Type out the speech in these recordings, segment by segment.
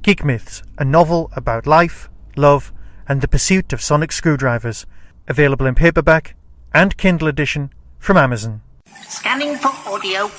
Geek Myths, a novel about life, love, and the pursuit of sonic screwdrivers. Available in paperback and Kindle edition from Amazon. Scanning for audio.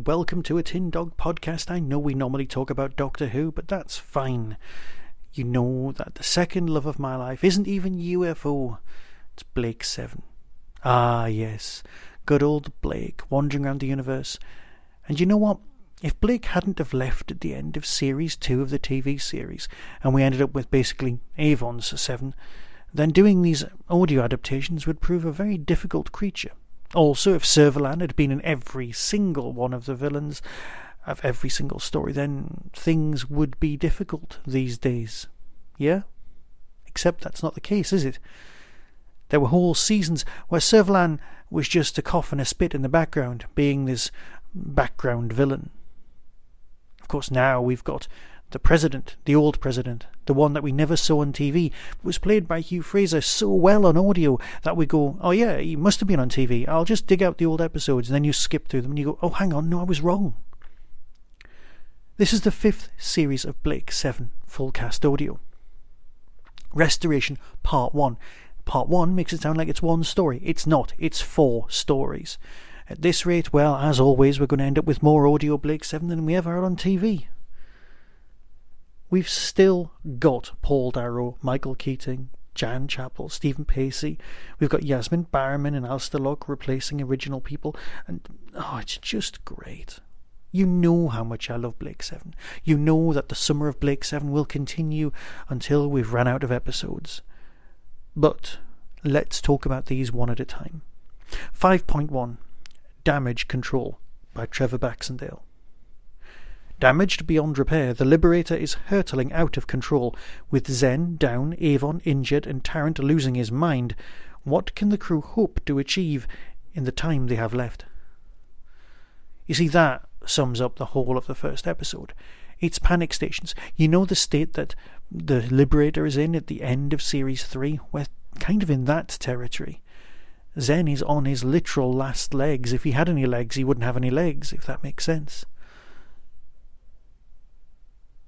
Welcome to a Tin Dog podcast. I know we normally talk about Doctor Who, but that's fine. You know that the second love of my life isn't even UFO. It's Blake 7. Ah, yes. Good old Blake, wandering around the universe. And you know what? If Blake hadn't have left at the end of Series 2 of the TV series, and we ended up with basically Avon's 7, then doing these audio adaptations would prove a very difficult creature. Also, if Servalan had been in every single one of the villains of every single story, then things would be difficult these days. Yeah? Except that's not the case, is it? There were whole seasons where Servalan was just a cough and a spit in the background, being this background villain. Of course, now we've got the president, the old president, the one that we never saw on TV, was played by Hugh Fraser so well on audio that we go, oh yeah, he must have been on TV. I'll just dig out the old episodes, and then you skip through them and you go, oh hang on, no, I was wrong. This is the 5th series of Blake 7 full cast audio. Restoration Part 1. Part 1 makes it sound like it's one story. It's not. It's 4 stories. At this rate, well, as always, we're going to end up with more audio Blake 7 than we ever had on TV. We've still got Paul Darrow, Michael Keating, Jan Chappell, Stephen Pacey. We've got Yasmin Barman and Alistair Locke replacing original people. And, it's just great. You know how much I love Blake 7. You know that the summer of Blake 7 will continue until we've run out of episodes. But let's talk about these one at a time. 5.1 Damage Control by Trevor Baxendale. Damaged beyond repair, the Liberator is hurtling out of control. With Zen down, Avon injured, and Tarrant losing his mind, what can the crew hope to achieve in the time they have left? You see, that sums up the whole of the first episode. It's panic stations. You know the state that the Liberator is in at the end of Series 3? We're kind of in that territory. Zen is on his literal last legs. If he had any legs, he wouldn't have any legs, if that makes sense.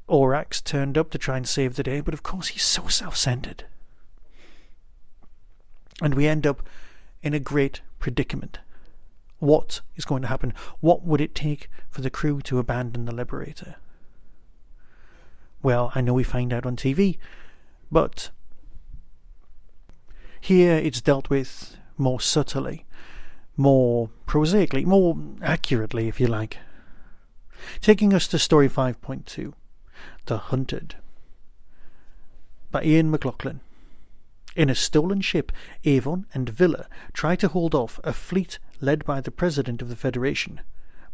Orax turned up to try and save the day, but of course he's so self-centered. And we end up in a great predicament. What is going to happen? What would it take for the crew to abandon the Liberator? Well, I know we find out on TV, but here it's dealt with more subtly, more prosaically, more accurately, if you like. Taking us to story 5.2. The Hunted by Iain McLaughlin. In a stolen ship, Avon and Vila try to hold off a fleet led by the President of the Federation,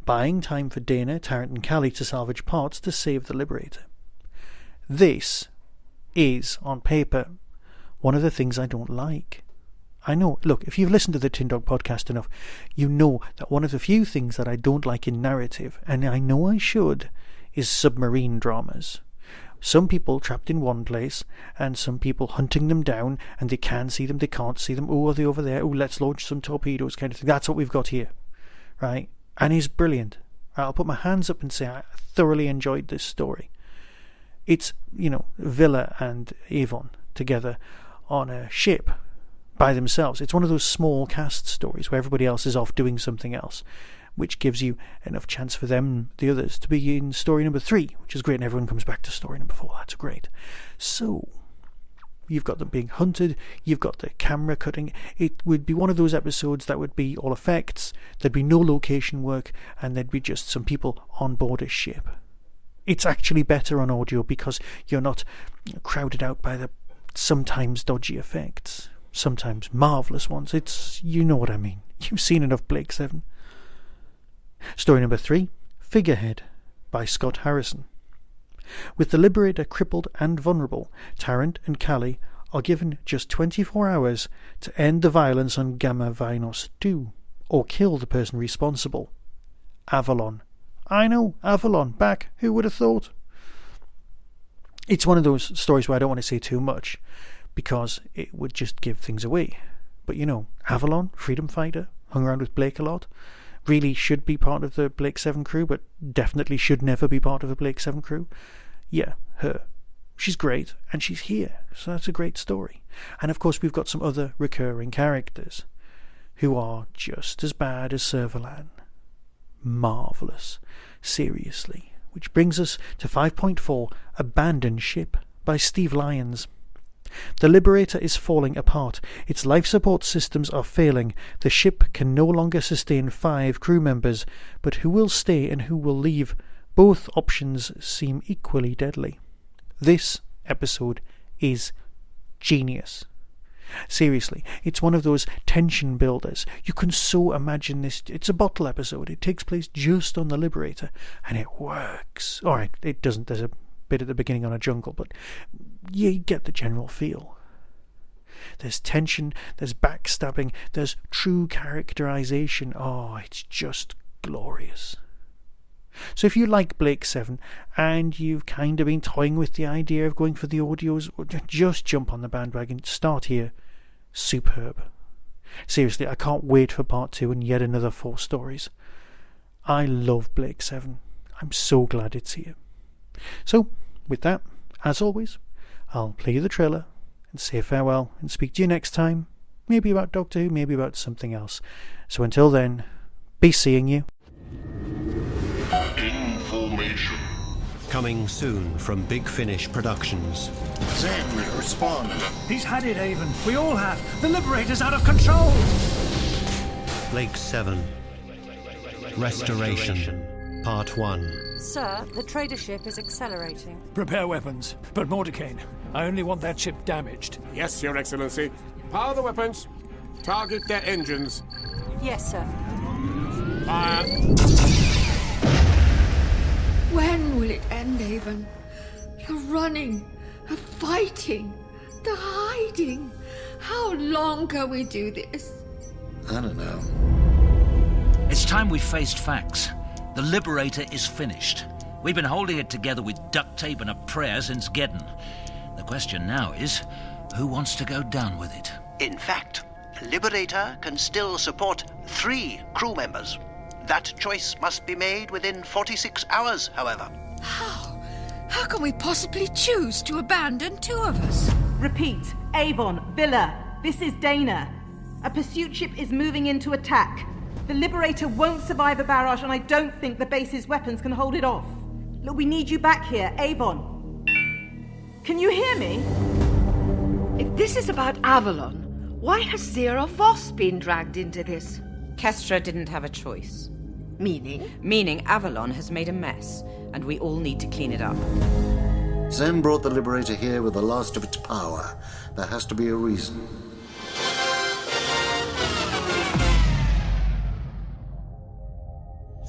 buying time for Dayna, Tarrant and Cally to salvage parts to save the Liberator. This is, on paper, one of the things I don't like. I know, look, if you've listened to the Tin Dog podcast enough, you know that one of the few things that I don't like in narrative, and I know I should, is submarine dramas. Some people trapped in one place, and some people hunting them down, and they can see them, they can't see them. Oh, are they over there? Oh, let's launch some torpedoes, kind of thing. That's what we've got here, right? And it's brilliant. I'll put my hands up and say I thoroughly enjoyed this story. It's, Vila and Avon together on a ship by themselves. It's one of those small cast stories where everybody else is off doing something else, which gives you enough chance for them, the others, to be in story number 3, which is great, and everyone comes back to story number 4. That's great. So, you've got them being hunted, you've got the camera cutting. It would be one of those episodes that would be all effects, there'd be no location work, and there'd be just some people on board a ship. It's actually better on audio because you're not crowded out by the sometimes dodgy effects. sometimes marvellous ones. You know what I mean. You've seen enough Blake 7. Story number 3, Figurehead, by Scott Harrison. With the Liberator crippled and vulnerable, Tarrant and Cally are given just 24 hours to end the violence on Gamma Vynos II, or kill the person responsible. Avalon. I know, Avalon, back, who would have thought? It's one of those stories where I don't want to say too much, because it would just give things away. But you know, Avalon, freedom fighter, hung around with Blake a lot, really should be part of the Blake 7 crew, but definitely should never be part of the Blake 7 crew. Yeah, her. She's great, and she's here, so that's a great story. And of course we've got some other recurring characters who are just as bad as Servalan. Marvellous. Seriously. Which brings us to 5.4, Abandoned Ship, by Steve Lyons. The Liberator is falling apart. Its life support systems are failing. The ship can no longer sustain 5 crew members, but who will stay and who will leave? Both options seem equally deadly. This episode is genius. Seriously, it's one of those tension builders. You can so imagine this. It's a bottle episode. It takes place just on the Liberator, and it works. Alright, it doesn't. There's a bit at the beginning on a jungle, but you get the general feel. There's tension, there's backstabbing, there's true characterization. Oh, it's just glorious. So if you like Blake 7 and you've kind of been toying with the idea of going for the audios, just jump on the bandwagon. Start here. Superb. Seriously, I can't wait for part 2 and yet another 4 stories. I love Blake 7. I'm so glad it's here. So, with that, as always, I'll play you the trailer and say farewell and speak to you next time. Maybe about Doctor Who, maybe about something else. So until then, be seeing you. Information. Coming soon from Big Finish Productions. Zen, respond. He's had it, Avon. We all have. The Liberator's out of control. Blake 7. Restoration. Part 1. Sir, the trader ship is accelerating. Prepare weapons. But Mordecane, I only want that ship damaged. Yes, Your Excellency. Power the weapons. Target their engines. Yes, sir. Fire. When will it end, Avon? The running, the fighting, the hiding. How long can we do this? I don't know. It's time we faced facts. The Liberator is finished. We've been holding it together with duct tape and a prayer since Geddon. The question now is, who wants to go down with it? In fact, Liberator can still support 3 crew members. That choice must be made within 46 hours, however. How? How can we possibly choose to abandon 2 of us? Repeat, Avon, Vila, this is Dayna. A pursuit ship is moving into attack. The Liberator won't survive a barrage, and I don't think the base's weapons can hold it off. Look, we need you back here, Avon. Can you hear me? If this is about Avalon, why has Zero Voss been dragged into this? Kestra didn't have a choice. Meaning? Meaning Avalon has made a mess, and we all need to clean it up. Zen brought the Liberator here with the last of its power. There has to be a reason.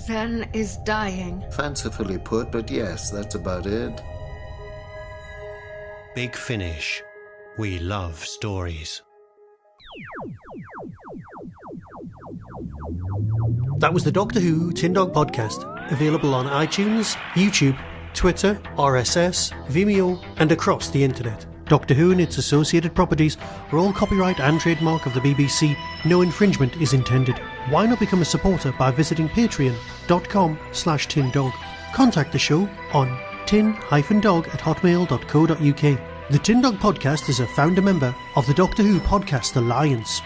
Zen is dying. Fancifully put, but yes, that's about it. Big Finish. We love stories. That was the Doctor Who Tin Dog Podcast, available on iTunes, YouTube, Twitter, RSS, Vimeo, and across the internet. Doctor Who and its associated properties are all copyright and trademark of the BBC. No infringement is intended. Why not become a supporter by visiting patreon.com/tindog. Contact the show on tin-dog@hotmail.co.uk. The Tin Dog Podcast is a founder member of the Doctor Who Podcast Alliance.